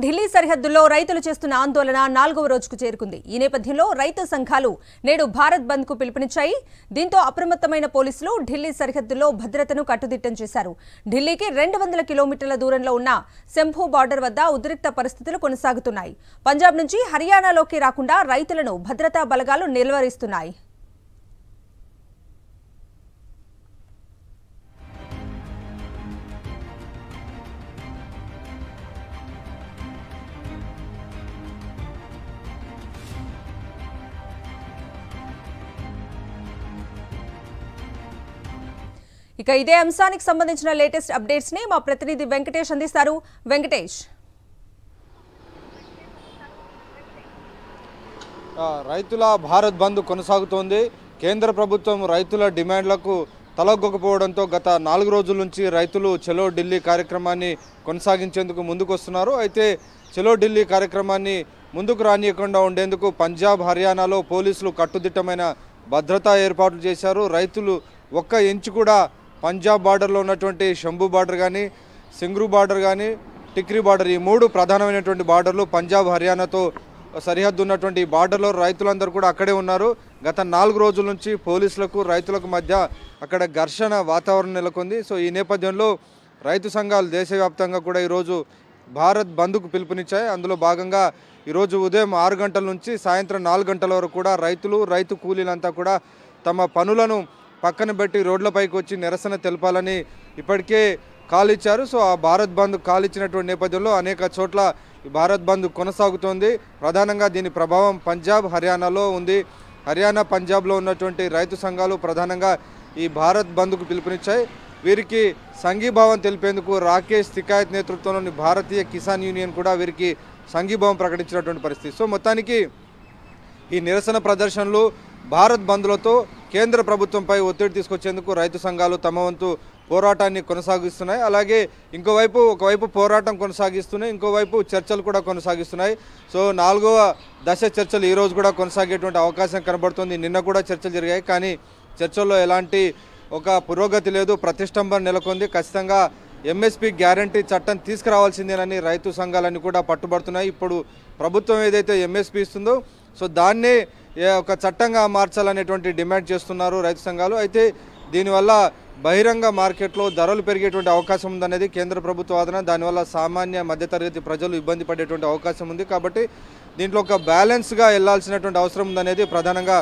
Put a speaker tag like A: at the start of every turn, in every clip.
A: ఢిల్లీ సరిహద్దుల్లో రైతులు చేస్తున్న ఆందోళన 4వ రోజుకు చేరుకుంది. ఈ నేపథ్యంలో రైతు సంఘాలు నేడు భారత్ బంద్ కు పిలుపునిచ్చాయి. దీంతో అప్రమత్తమైన పోలీసులు ఢిల్లీ సరిహద్దుల్లో భద్రతను కట్టుదిట్టం చేశారు. ఢిల్లీకి 200 కిలోమీటర్ల దూరంలో ఉన్న శంభూ బార్డర్ వద్ద ఉద్రిక్త పరిస్థితులు కొనసాగుతున్నాయి. పంజాబ్ నుంచి హర్యానాలోకి రాకుండా రైతులను భద్రతా బలగాలు నిలువరిస్తున్నాయి. ఇక ఇదే అంశానికి సంబంధించిన లేటెస్ట్ అప్డేట్స్ ని మా ప్రతినిధి వెంకటేష్ అందిస్తారు. వెంకటేష్,
B: రైతుల భారత్ బంద్ కొనసాగుతోంది. కేంద్ర ప్రభుత్వం రైతుల డిమాండ్లకు తలొగ్గకపోవడంతో గత 4 రోజుల నుంచి రైతులు చలో ఢిల్లీ కార్యక్రమాన్ని కొనసాగించేందుకు ముందుకు వస్తున్నారు. అయితే చలో ఢిల్లీ కార్యక్రమాన్ని ముందుకు రానియకుండా ఉండేందుకు పంజాబ్, హర్యానాలో పోలీసులు కట్టుదిట్టమైన భద్రతా ఏర్పాట్లు చేశారు. రైతులు ఒక్క ఇంచు కూడా పంజాబ్ బార్డర్లో ఉన్నటువంటి శంభూ బార్డర్ కానీ, సింగ్రూ బార్డర్ కానీ, టిక్రీ బార్డర్, ఈ 3 ప్రధానమైనటువంటి బార్డర్లు పంజాబ్, హర్యానాతో సరిహద్దు ఉన్నటువంటి బార్డర్లో రైతులందరూ కూడా అక్కడే ఉన్నారు. గత 4 రోజుల నుంచి పోలీసులకు రైతులకు మధ్య అక్కడ ఘర్షణ వాతావరణం నెలకొంది. సో ఈ నేపథ్యంలో రైతు సంఘాలు దేశవ్యాప్తంగా కూడా ఈరోజు భారత్ బంద్కు పిలుపునిచ్చాయి. అందులో భాగంగా ఈరోజు ఉదయం 6 గంటల నుంచి సాయంత్రం 4 గంటల వరకు కూడా రైతు కూలీలంతా కూడా తమ పనులను పక్కన పెట్టి రోడ్లపైకి వచ్చి నిరసన తెలపాలని ఇప్పటికే కాల్ ఇచ్చారు. సో ఆ భారత్ బంద్ కాల్ ఇచ్చినటువంటి నేపథ్యంలో అనేక చోట్ల ఈ భారత్ బంద్ కొనసాగుతోంది. ప్రధానంగా దీని ప్రభావం పంజాబ్, హర్యానాలో ఉంది. హర్యానా, పంజాబ్లో ఉన్నటువంటి రైతు సంఘాలు ప్రధానంగా ఈ భారత్ బంద్కు పిలుపునిచ్చాయి. వీరికి సంఘీభావం తెలిపేందుకు రాకేష్ తికాయత్ నేతృత్వంలోని భారతీయ కిసాన్ యూనియన్ కూడా వీరికి సంఘీభావం ప్రకటించినటువంటి పరిస్థితి. సో మొత్తానికి ఈ నిరసన ప్రదర్శనలు, భారత్ బంద్లతో కేంద్ర ప్రభుత్వంపై ఒత్తిడి తీసుకొచ్చేందుకు రైతు సంఘాలు తమ వంతు పోరాటాన్ని కొనసాగిస్తున్నాయి. అలాగే ఒకవైపు పోరాటం కొనసాగిస్తున్నాయి, ఇంకోవైపు చర్చలు కూడా కొనసాగిస్తున్నాయి. సో 4వ దశ చర్చలు ఈరోజు కూడా కొనసాగేటువంటి అవకాశం కనబడుతుంది. నిన్న కూడా చర్చలు జరిగాయి, కానీ చర్చల్లో ఎలాంటి ఒక పురోగతి లేదు, ప్రతిష్టంభన నెలకొంది. ఖచ్చితంగా ఎంఎస్పీ గ్యారంటీ చట్టం తీసుకురావాల్సిందేనని రైతు సంఘాలన్నీ కూడా పట్టుబడుతున్నాయి. ఇప్పుడు ప్రభుత్వం ఏదైతే ఎంఎస్పీ ఇస్తుందో సో దాన్నే ఒక చట్టంగా మార్చాలనేటువంటి డిమాండ్ చేస్తున్నారు రైతు సంఘాలు. అయితే దీనివల్ల బహిరంగ మార్కెట్లో ధరలు పెరిగేటువంటి అవకాశం ఉందనేది కేంద్ర ప్రభుత్వ వాదన. దానివల్ల సామాన్య మధ్యతరగతి ప్రజలు ఇబ్బంది పడేటువంటి అవకాశం ఉంది. కాబట్టి దీంట్లో ఒక బ్యాలెన్స్గా వెళ్లాల్సినటువంటి అవసరం ఉందనేది ప్రధానంగా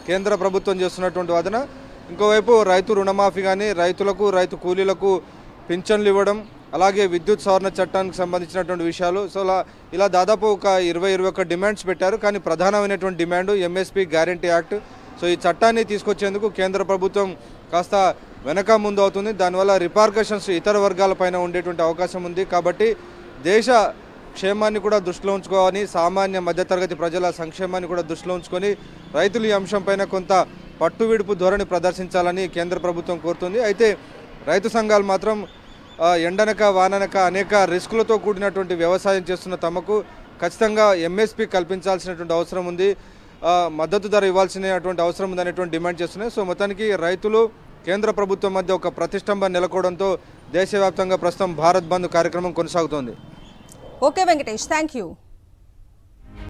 B: కేంద్ర ప్రభుత్వం చేస్తున్నటువంటి వాదన. ఇంకోవైపు రైతు రుణమాఫీ కానీ, రైతు కూలీలకు పింఛన్లు ఇవ్వడం, అలాగే విద్యుత్ సవరణ చట్టానికి సంబంధించినటువంటి విషయాలు, సో ఇలా దాదాపు ఒక 20-21 డిమాండ్స్ పెట్టారు. కానీ ప్రధానమైనటువంటి demand MSP guarantee act. So ఈ చట్టాన్ని తీసుకొచ్చేందుకు కేంద్ర ప్రభుత్వం కాస్త వెనక ముందు అవుతుంది. దానివల్ల రిపార్కషన్స్ ఇతర వర్గాలపైన ఉండేటువంటి అవకాశం ఉంది. కాబట్టి దేశ క్షేమాన్ని కూడా దృష్టిలో ఉంచుకోవాలి, సామాన్య మధ్యతరగతి ప్రజల సంక్షేమాన్ని కూడా దృష్టిలో ఉంచుకొని రైతులు ఈ అంశంపైన కొంత పట్టువిడుపు ధోరణి ప్రదర్శించాలని కేంద్ర ప్రభుత్వం కోరుతుంది. అయితే రైతు సంఘాలు మాత్రం ఎండనక వాననక అనేక రిస్కులతో కూడినటువంటి వ్యవసాయం చేస్తున్న తమకు ఖచ్చితంగా ఎంఎస్పీ కల్పించాల్సినటువంటి అవసరం ఉంది, మద్దతు ధర ఇవ్వాల్సినటువంటి అవసరం ఉందనేటువంటి డిమాండ్ చేస్తున్నాయి. సో మొత్తానికి రైతులు, కేంద్ర ప్రభుత్వం మధ్య ఒక ప్రతిష్టంభన నెలకొవడంతో దేశవ్యాప్తంగా ప్రస్తుతం భారత్ బంద్ కార్యక్రమం కొనసాగుతోంది.
A: Okay Venkatesh, thank you.